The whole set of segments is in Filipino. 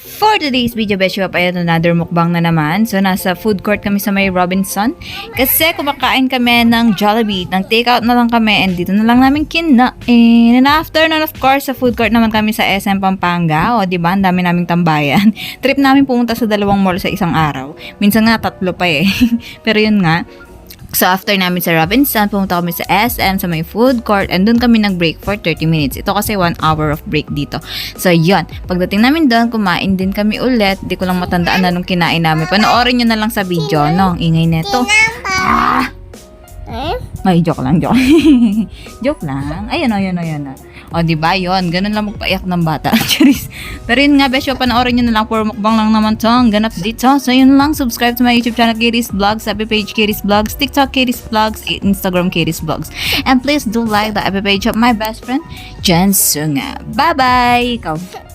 For today's video, Besyo, ayan, another mukbang na naman. So, nasa food court kami sa may Robinson. Kasi kumakain kami ng Jollibee. Nang take-out na lang kami and dito na lang namin kinain. And after nun, of course, sa food court naman kami sa SM Pampanga. O, diba? Ang dami naming tambayan. Trip namin pumunta sa 2 mall sa isang araw. Minsan nga 3 pa eh. Pero yun nga. So, after namin sa Robinson, pumunta kami sa SM, sa may food court, and doon kami nag-break for 30 minutes. Ito kasi 1 hour of break dito. So, yun. Pagdating namin doon, kumain din kami ulit. Di ko lang matandaan na nung kinain namin. Panoorin nyo na lang sa video, no? Ang ingay neto. Ah! Ay, joke lang, joke. Joke lang. Ayun. O, diba yun? Ganun lang magpaiyak ng bata. Charis. Pero yun nga, besyo, panoorin nyo na lang. Puro mukbang lang naman to. Ang ganap dito. So, yun lang. Subscribe to my YouTube channel, Katie's Vlogs, FB page, Katie's Vlogs, TikTok, Katie's Vlogs, Instagram, Katie's Vlogs. And please do like the FB page of my best friend, Jen Sunga. Bye-bye!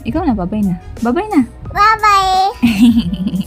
Ikaw na, bye-bye na. Bye-bye na. Bye-bye.